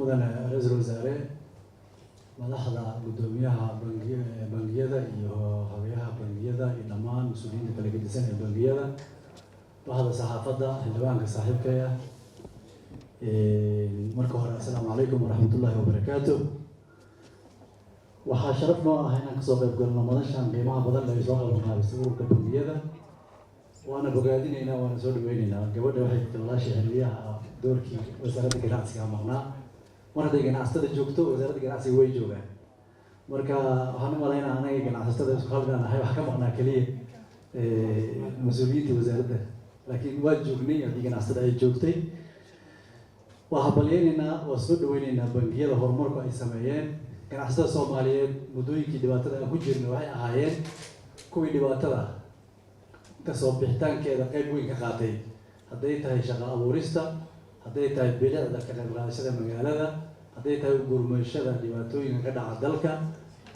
مدن رئيس الوزراء مدحضة قدوميها بنجيدا iyo habeeyaha bangiyada iyo dhammaan mas'uuliyiinta kala gedisan ee bangiyada waxda saxaafadda xildhibaanka saaxiibkaya marka hore assalaamu calaykum waraxmatullaahi wabarakaatuh waxaa sharaf noo ah inaan kasoo qayb galno madashan qiimaha badan ee soo qabanqaabisay ururka bangiyada waana bogaadinaynaa waana soo dhaweynaynaa gabadha waxay tilaashay xiliyaha doorkii wasaaradda ganacsiga maqnaa mar hadday ganacsatada joogto wasaaradda ganacsiga way joogaan marka waxaan u malaynaa anaga ganacsatada isku halkaan ahay wax ka maqnaa keliya mas-uuliyiintii wasaaradda laakiin waa joognay haddii ganacsatada ay joogtay waa habalyaynaynaa waa soo dhaweynaynaa bangiyada horumarku ay sameeyeen ganacsatada soomaaliyeed muddooyinkii dhibaatada aan ku jirna waxay ahaayeen kuwii dhibaatada kasoo bixitaankeeda qayb weyn ka qaatay hadday tahay shaqo abuurista hadday tahay bilicda ka qayb qaadashada magaalada hadday tahay gurmashada dhibaatooyinka ka dhaca dalka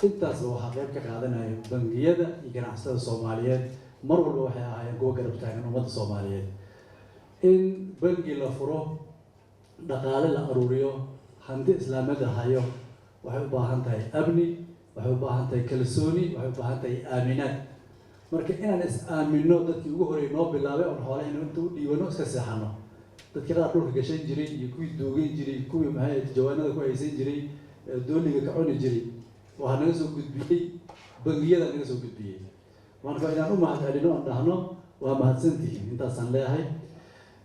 intaasba waxaa qayb ka qaadanaya bangiyada iyo ganacsatada soomaaliyeed mar walba waxay ahaayeen kuwa garab taagan ummadda soomaaliyeed in bangi la furo dhaqaale la aruuriyo hanti islaameed la hayo waxay u baahan tahay amni waxay u baahan tahay kalsooni waxay u baahan tahay aaminaad marka inaan is aamino dadkii ugu horreeyay noo bilaabay oon xoolahayna inta u dhiibano iska seexano dadkii qaar dhulka gashan jiray iyo kuwii duugan jiray kuwii maxay jawaanada ku haysan jiray dooliga ka cuni jiray waxaa naga soo gudbiyey bangiyada naga soo gudbiyey marka inaan u mahad celino oon dhahno waa mahadsantihiin intaasaan leeyahay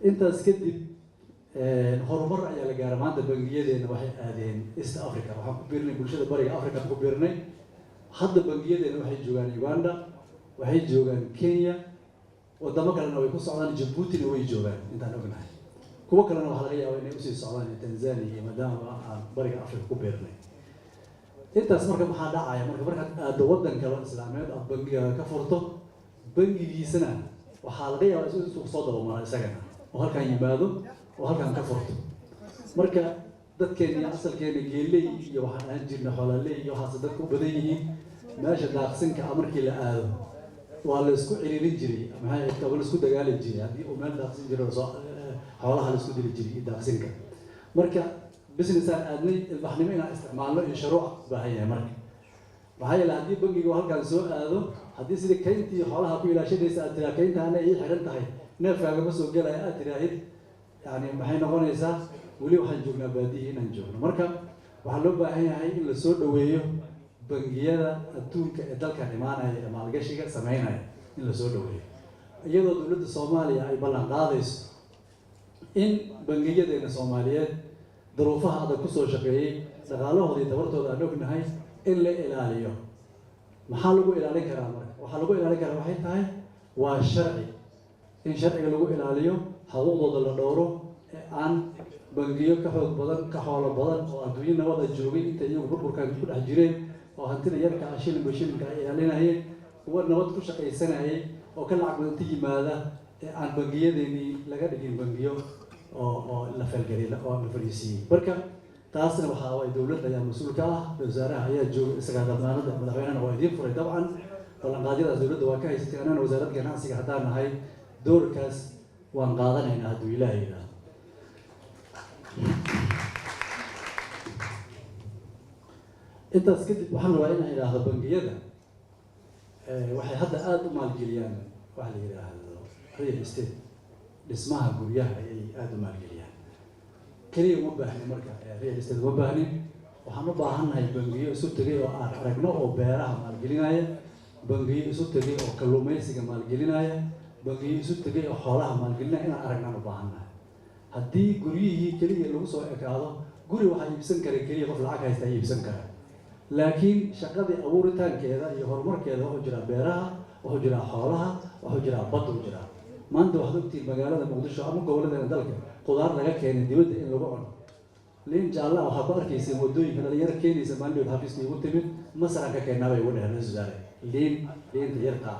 intaas kadib horumar ayaa la gaaray maanta bangiyadeena waxay aadeen East Africa waxaan ku biirnay bulshada bariga Africa ku biirnay hadda bangiyadeena waxay joogaan Uganda waxay joogaan Kenya wadamo kalena way ku socdaan Djibouti way joogaan intaan ognahay kuwa kalena waxa laga yaabaa inay u sii socdaan Tanzania iyo maadaama aan bariga Africa ku biirnay intaas marka maxaa dhacaya markaad aado wadan kale islaameed aad bangiga ka furto bangigiisana waxaa laga yaabaa inuu soo dabamaro isagana oo halkan yimaado oo halkan ka furto marka dadkeena asalkeena geelay iyo waxaan aan jirnay xoolaaleey iyo waxaas dadku u badan yihiin meesha daaqsinka markii la aado waa la isku ciriirin jiray maxay tahay la isku dagaali jiray haddii uu meel daaqsin jiro xoolaha la isku dili jiray daaqsinka marka business aan aadnay ilbaxnimo inaan isticmaalno iyo shuruuc baahan yahay marka maxaa yeelay haddii bangigu halkan soo aado haddii sida kayntii xoolaha ku ilaashanaysa aad tiraa kayntaana ii xiran tahay neefkaaga ma soo gelaya aad tiraahid yani maxay noqonaysaa weli waxaan joognaa baadiyihii inaan joogno marka waxaa loo baahan yahay in la soo dhaweeyo bangiyada adduunka ee dalkan imaanaya ee maalgashiga sameynaya in la soo dhaweeyo iyadoo dowladda Soomaaliya ay ballan qaadayso in bangiyadeena Soomaaliyeed duruufaha adag ku soo shaqeeyay dhaqaalahoodii tabartooda aan ognahay in la ilaaliyo maxaa lagu ilaalin karaa marka waxaa lagu ilaalin karaa waxay tahay waa sharci in sharciga lagu ilaaliyo xuquuqdooda la dhowro ee aan bangiyo ka xoog badan ka xoolo badan oo adduunyo nabada joogay inta iyagu burburkan ku dhex jireen oo hantida yarka ah shilinka ay ilaalinayeen kuwa nabad ku shaqaysanayay oo ka lacag badan yimaada ee aan bangiyadeennii laga dhigin bangiyo oo la falgeliyay oo la fariisiyay marka taasna waxaa way dowladda ayaa mas'uul ka ah wasaaraha ayaa jooga isaga damaanada madaxweynaha waa idin furay dabcan ballanqaadyadaas dowladda waa ka haysatay anana wasaaradda ganacsiga haddaan nahay doorkaas waan qaadanaynaa hadduu ilaahay yidhaahdo intaas kadib waxaan rabaa inaan idhaahdo bangiyada waxay hadda aada u maalgeliyaan waxa la yidhaahdo real estate dhismaha guryaha ayay aada u maalgeliyaan keliya uma baahnin marka real estate uma baahnin waxaan u baahannahay bangiyo isu tegay oo aan aragno oo beeraha maalgelinaya bangiyo isu tegay oo kalluumaysiga maalgelinaya bangiyo isu tegay oo xoolaha maalgelinaya inaan aragnaan u baahannahay haddii guryihii keliya lagu soo ekaado guri waxaa iibsan kara keliya qof lacag haysta iibsan kara laakiin shaqadii abuuritaankeeda iyo horumarkeeda wuxuu jiraa beeraha wuxuu jiraa xoolaha wuxuu jiraa badda u jiraa maanta waxaad ogtihiin magaalada muqdisho ama gobolladeena dalka qudaar laga keenay dibadda in lagu cuno liin jaalla waxaa ku arkaysa wadooyinka dhalinyaro keenaysa maalin xafiiska igu timid masaraan ka keenaa bay ugu dheheen wasaare liinta yarta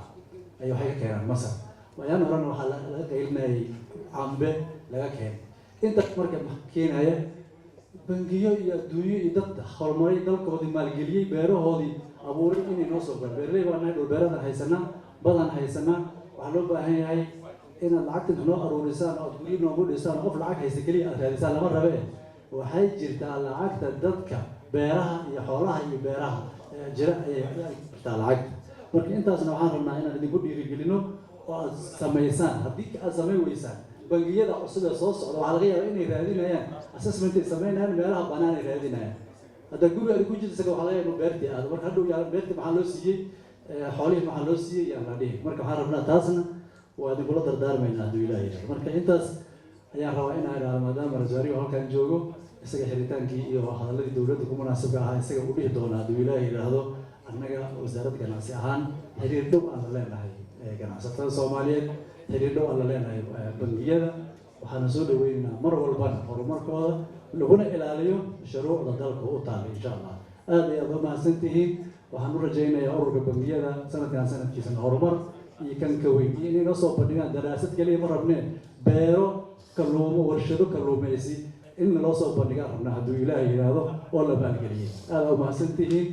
ay waxay ka keenaan masar ayaan horena waxaa laga qaylinayay cambe laga keenay intaas marka keenaya bangiyo iyo adduunyo iyo dad horumaray dalkoodii maalgeliyey beerahoodii abuuray inay noo soo gaar beeraley waa nahay dhul beeradan haysanaa badan haysanaa waxaa loo baahan yahay inaad lacagta noo aruurisaan oo aad guryo noogu dhisaan qof lacag haysta keliya aad raadisaan lama rabe waxay jirtaa lacagta dadka beeraha iyo xoolaha iyo beeraha jira ay jirtaa lacag marka intaasna waxaan rabnaa inaan idinku dhiirigelino oo aad samaysaan haddii aad samayn weysaan bangiyada cusub ee soo socda waxaa laga yaabaa inay raadinayaan assessment ay samaynayaan meelaha bannaan ay raadinayaan hadda guriga aad ku jirta isaga waxaa laga yaabaa beertii aad marka hadhow yaa beertii maxaa loo siiyey xoolihii maxaa loo siiyey yaan la dhihi marka waxaan rabnaa taasna waa idinkula dardaarmaynaa hadduu ilaahay yidhahdo marka intaas ayaan rabaa inaan idhaahdo maadaama raswaarigu halkan joogo isaga xiritaankii iyo hadalladii dowladda ku munaasabka ahaa isaga u dhihi doona hadduu ilaahay yidhaahdo annaga wasaaradda ganacsi ahaan xiriir dhow aan la leenahay ganacsatada Soomaaliyeed xiriir dhow aan la leenahay bangiyada waxaana soo dhaweynaynaa mar walbana horumarkooda laguna ilaaliyo shuruucda dalka u taala insha Allah aad iyo aad u mahadsantihiin waxaan u rajaynayaa ururka bangiyada sanadkan sanadkiisana horumar iyo kan ka weyn inay noo soo bandhigaan daraasad kaliya ma rabneen beero kalluumo warshado kalluumaysi in loo soo bandhigaan rabnaa hadduu ilaahay yidhaahdo oo la maalgeliyey aad u mahadsantihiin